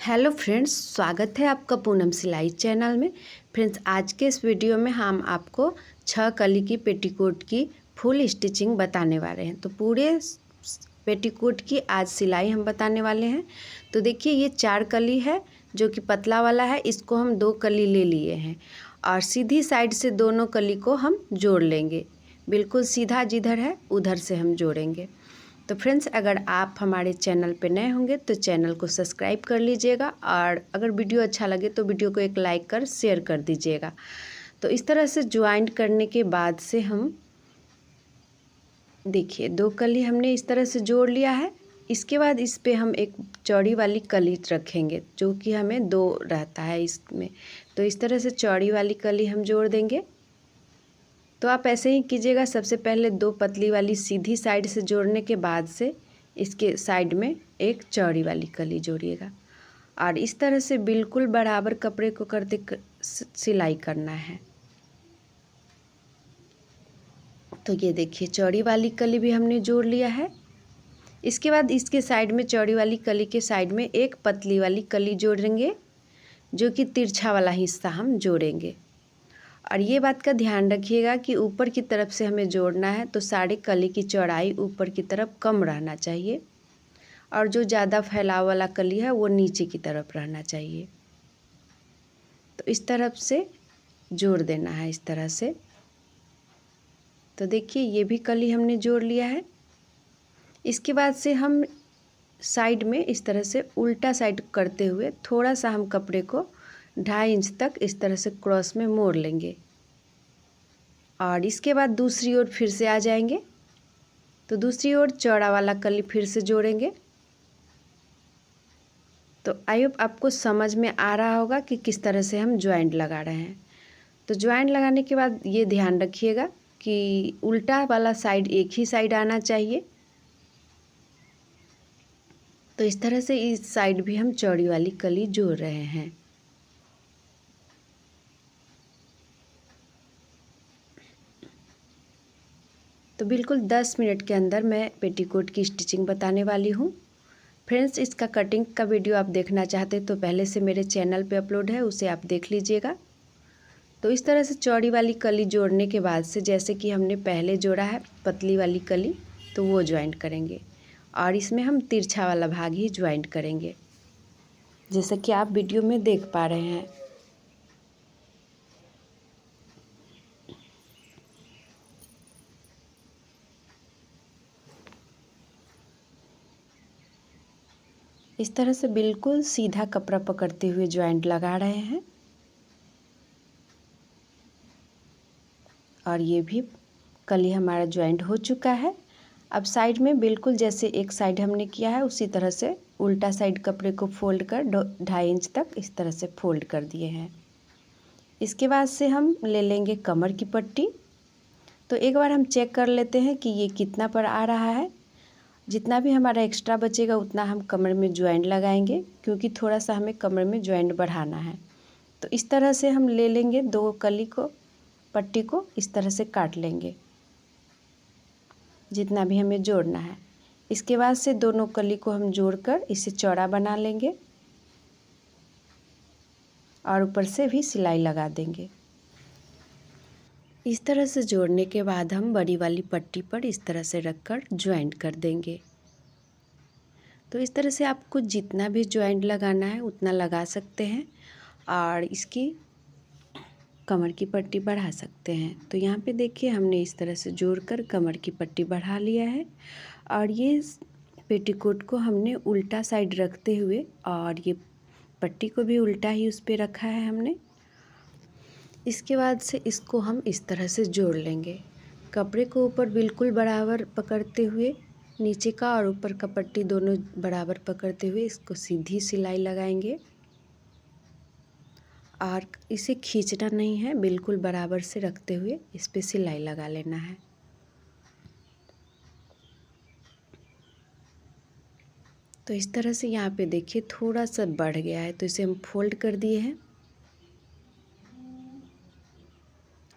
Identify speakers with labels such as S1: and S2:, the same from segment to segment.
S1: Hello friends, स्वागत है आपका पूनम सिलाई चैनल में। फ्रेंड्स, आज के इस वीडियो में हम आपको 6 कली की पेटीकोट की फुल स्टिचिंग बताने वाले हैं। तो पूरे पेटीकोट की आज सिलाई हम बताने वाले हैं। तो देखिए, ये 4 कली है जो कि पतला वाला है। इसको हम 2 कली ले लिए हैं और सीधी साइड से दोनों कली को हम जोड़ लेंगे। बिल्कुल सीधा जिधर है उधर से हम जोड़ेंगे। तो फ्रेंड्स, अगर आप हमारे चैनल पे नए होंगे तो चैनल को सब्सक्राइब कर लीजिएगा और अगर वीडियो अच्छा लगे तो वीडियो को एक लाइक कर शेयर कर दीजिएगा। तो इस तरह से ज्वाइंट करने के बाद से हम देखिए 2 कली हमने इस तरह से जोड़ लिया है। इसके बाद इस पे हम एक चौड़ी वाली कली रखेंगे जो कि हमें 2 रहता है इसमें। तो इस तरह से चौड़ी वाली कली हम जोड़ देंगे। तो आप ऐसे ही कीजिएगा। सबसे पहले 2 पतली वाली सीधी साइड से जोड़ने के बाद से इसके साइड में एक चौड़ी वाली कली जोड़िएगा और इस तरह से बिल्कुल बराबर कपड़े को करते सिलाई करना है। तो ये देखिए, चौड़ी वाली कली भी हमने जोड़ लिया है। इसके बाद इसके साइड में चौड़ी वाली कली के साइड में एक पतली वाली कली जोड़ेंगे जो कि तिरछा वाला हिस्सा हम जोड़ेंगे। और ये बात का ध्यान रखिएगा कि ऊपर की तरफ से हमें जोड़ना है तो सारे कली की चौड़ाई ऊपर की तरफ कम रहना चाहिए और जो ज़्यादा फैलाव वाला कली है वो नीचे की तरफ रहना चाहिए। तो इस तरफ से जोड़ देना है इस तरह से। तो देखिए, ये भी कली हमने जोड़ लिया है। इसके बाद से हम साइड में इस तरह से उल्टा साइड करते हुए थोड़ा सा हम कपड़े को 2.5 इंच तक इस तरह से क्रॉस में मोड़ लेंगे और इसके बाद दूसरी ओर फिर से आ जाएंगे। तो दूसरी ओर चौड़ा वाला कली फिर से जोड़ेंगे। तो आई होप आपको समझ में आ रहा होगा कि किस तरह से हम ज्वाइंट लगा रहे हैं। तो ज्वाइंट लगाने के बाद ये ध्यान रखिएगा कि उल्टा वाला साइड एक ही साइड आना चाहिए। तो इस तरह से इस साइड भी हम चौड़ी वाली कली जोड़ रहे हैं। तो बिल्कुल 10 मिनट के अंदर मैं पेटीकोट की स्टिचिंग बताने वाली हूँ। फ्रेंड्स, इसका कटिंग का वीडियो आप देखना चाहते तो पहले से मेरे चैनल पे अपलोड है, उसे आप देख लीजिएगा। तो इस तरह से चौड़ी वाली कली जोड़ने के बाद से जैसे कि हमने पहले जोड़ा है पतली वाली कली, तो वो ज्वाइंट करेंगे और इसमें हम तिरछा वाला भाग ही ज्वाइंट करेंगे जैसा कि आप वीडियो में देख पा रहे हैं। इस तरह से बिल्कुल सीधा कपड़ा पकड़ते हुए ज्वाइंट लगा रहे हैं और ये भी कली हमारा ज्वाइंट हो चुका है। अब साइड में बिल्कुल जैसे एक साइड हमने किया है उसी तरह से उल्टा साइड कपड़े को फोल्ड कर 2.5 इंच तक इस तरह से फोल्ड कर दिए हैं। इसके बाद से हम ले लेंगे कमर की पट्टी। तो एक बार हम चेक कर लेते हैं कि ये कितना पर आ रहा है। जितना भी हमारा एक्स्ट्रा बचेगा उतना हम कमर में ज्वाइंट लगाएंगे क्योंकि थोड़ा सा हमें कमर में ज्वाइंट बढ़ाना है। तो इस तरह से हम ले लेंगे 2 कली को, पट्टी को इस तरह से काट लेंगे जितना भी हमें जोड़ना है। इसके बाद से दोनों कली को हम जोड़कर इसे चौड़ा बना लेंगे और ऊपर से भी सिलाई लगा देंगे। इस तरह से जोड़ने के बाद हम बड़ी वाली पट्टी पर इस तरह से रखकर ज्वाइंट कर देंगे। तो इस तरह से आपको जितना भी ज्वाइंट लगाना है उतना लगा सकते हैं और इसकी कमर की पट्टी बढ़ा सकते हैं। तो यहाँ पे देखिए, हमने इस तरह से जोड़कर कमर की पट्टी बढ़ा लिया है और ये पेटीकोट को हमने उल्टा साइड रखते हुए और ये पट्टी को भी उल्टा ही उस पर रखा है हमने। इसके बाद से इसको हम इस तरह से जोड़ लेंगे। कपड़े को ऊपर बिल्कुल बराबर पकड़ते हुए, नीचे का और ऊपर का पट्टी दोनों बराबर पकड़ते हुए इसको सीधी सिलाई लगाएंगे और इसे खींचना नहीं है, बिल्कुल बराबर से रखते हुए इस पे सिलाई लगा लेना है। तो इस तरह से यहाँ पे देखिए थोड़ा सा बढ़ गया है तो इसे हम फोल्ड कर दिए हैं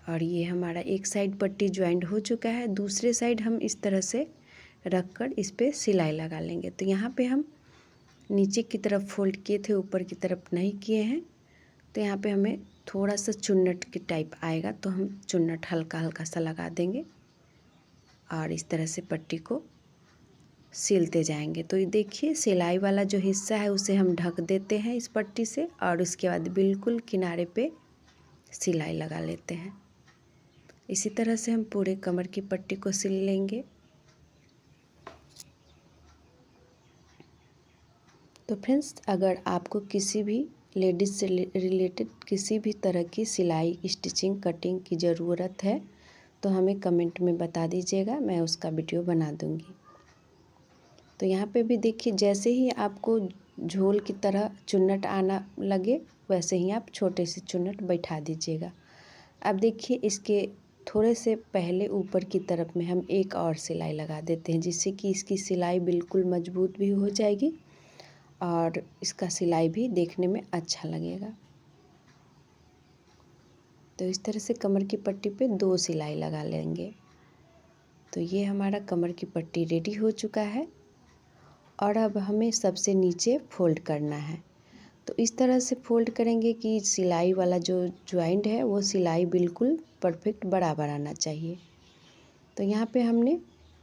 S1: और ये हमारा एक साइड पट्टी ज्वाइंट हो चुका है। दूसरे साइड हम इस तरह से रखकर इस पे सिलाई लगा लेंगे। तो यहाँ पे हम नीचे की तरफ फोल्ड किए थे, ऊपर की तरफ नहीं किए हैं। तो यहाँ पे हमें थोड़ा सा चुन्नट के टाइप आएगा, तो हम चुन्नट हल्का हल्का सा लगा देंगे और इस तरह से पट्टी को सिलते जाएंगे। तो ये देखिए सिलाई वाला जो हिस्सा है उसे हम ढक देते हैं इस पट्टी से, और उसके बाद बिल्कुल किनारे पे सिलाई लगा लेते हैं। इसी तरह से हम पूरे कमर की पट्टी को सिल लेंगे। तो फ्रेंड्स, अगर आपको किसी भी लेडीज़ से रिलेटेड किसी भी तरह की सिलाई, स्टिचिंग, कटिंग की ज़रूरत है तो हमें कमेंट में बता दीजिएगा, मैं उसका वीडियो बना दूँगी। तो यहाँ पे भी देखिए, जैसे ही आपको झोल की तरह चुन्नट आना लगे वैसे ही आप छोटे से चुन्नट बैठा दीजिएगा। अब देखिए, इसके थोड़े से पहले ऊपर की तरफ में हम एक और सिलाई लगा देते हैं, जिससे कि इसकी सिलाई बिल्कुल मजबूत भी हो जाएगी और इसका सिलाई भी देखने में अच्छा लगेगा। तो इस तरह से कमर की पट्टी पे 2 सिलाई लगा लेंगे। तो ये हमारा कमर की पट्टी रेडी हो चुका है और अब हमें सबसे नीचे फोल्ड करना है। तो इस तरह से फोल्ड करेंगे कि सिलाई वाला जो जॉइंट है वो सिलाई बिल्कुल परफेक्ट बराबर आना चाहिए। तो यहाँ पे हमने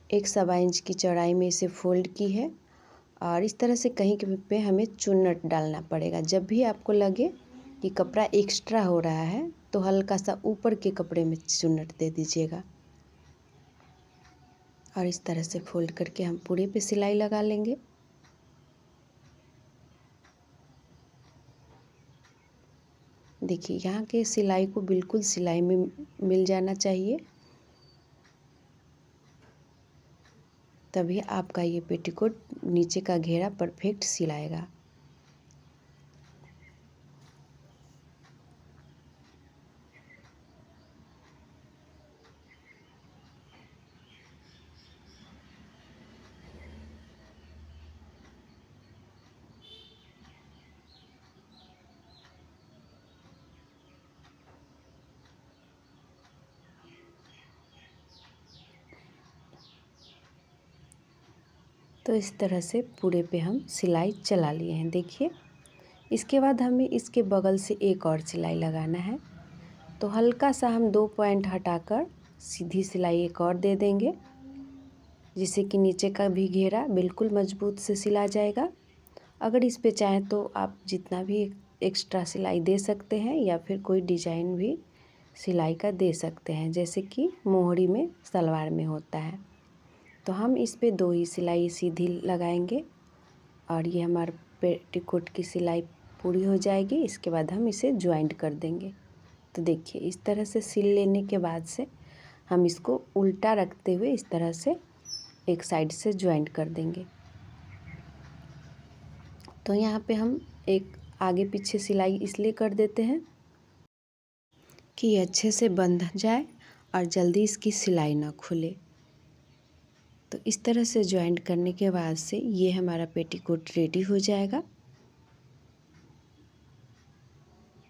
S1: 1 सवा इंच की चौड़ाई में इसे फोल्ड की है और इस तरह से कहीं पे हमें चुन्नट डालना पड़ेगा। जब भी आपको लगे कि कपड़ा एक्स्ट्रा हो रहा है तो हल्का सा ऊपर के कपड़े में चुन्नट दे दीजिएगा और इस तरह से फोल्ड करके हम पूरे पे सिलाई लगा लेंगे। देखिए, यहाँ के सिलाई को बिल्कुल सिलाई में मिल जाना चाहिए, तभी आपका ये पेटीकोट नीचे का घेरा परफेक्ट सिलाएगा। तो इस तरह से पूरे पे हम सिलाई चला लिए हैं। देखिए, इसके बाद हमें इसके बगल से एक और सिलाई लगाना है। तो हल्का सा हम 2 पॉइंट हटाकर सीधी सिलाई एक और दे देंगे, जिससे कि नीचे का भी घेरा बिल्कुल मजबूत से सिला जाएगा। अगर इस पे चाहें तो आप जितना भी एक्स्ट्रा सिलाई दे सकते हैं या फिर कोई डिजाइन भी सिलाई का दे सकते हैं, जैसे कि मोहरी में सलवार में होता है। तो हम इस पे 2 ही सिलाई सीधी लगाएंगे और ये हमारा पेटीकोट की सिलाई पूरी हो जाएगी। इसके बाद हम इसे ज्वाइंट कर देंगे। तो देखिए, इस तरह से सिल लेने के बाद से हम इसको उल्टा रखते हुए इस तरह से एक साइड से ज्वाइंट कर देंगे। तो यहाँ पे हम एक आगे पीछे सिलाई इसलिए कर देते हैं कि ये अच्छे से बंध जाए और जल्दी इसकी सिलाई ना खुले। तो इस तरह से ज्वाइंट करने के बाद से ये हमारा पेटीकोट रेडी हो जाएगा।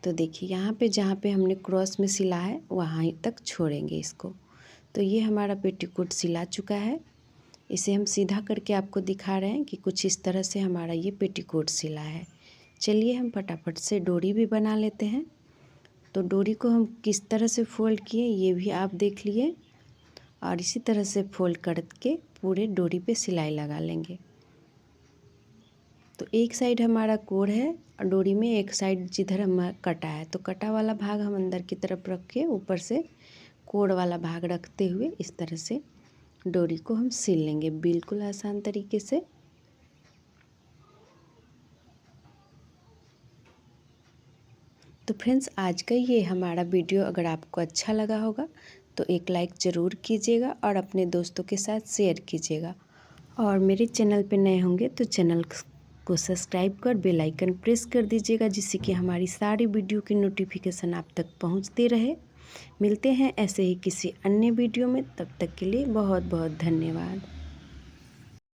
S1: तो देखिए, यहाँ पे जहाँ पे हमने क्रॉस में सिला है वहाँ तक छोड़ेंगे इसको। तो ये हमारा पेटीकोट सिला चुका है। इसे हम सीधा करके आपको दिखा रहे हैं कि कुछ इस तरह से हमारा ये पेटीकोट सिला है। चलिए हम फटाफट से डोरी भी बना लेते हैं। तो डोरी को हम किस तरह से फोल्ड किए ये भी आप देख लिए, और इसी तरह से फोल्ड करके पूरे डोरी पे सिलाई लगा लेंगे। तो एक साइड हमारा कोर है और डोरी में एक साइड जिधर हम कटा है, तो कटा वाला भाग हम अंदर की तरफ रख के ऊपर से कोर वाला भाग रखते हुए इस तरह से डोरी को हम सिल लेंगे बिल्कुल आसान तरीके से। तो फ्रेंड्स, आज का ये हमारा वीडियो अगर आपको अच्छा लगा होगा तो एक लाइक ज़रूर कीजिएगा और अपने दोस्तों के साथ शेयर कीजिएगा। और मेरे चैनल पे नए होंगे तो चैनल को सब्सक्राइब कर बेल आइकन प्रेस कर दीजिएगा, जिससे कि हमारी सारी वीडियो की नोटिफिकेशन आप तक पहुंचते रहे। मिलते हैं ऐसे ही किसी अन्य वीडियो में, तब तक के लिए बहुत बहुत धन्यवाद।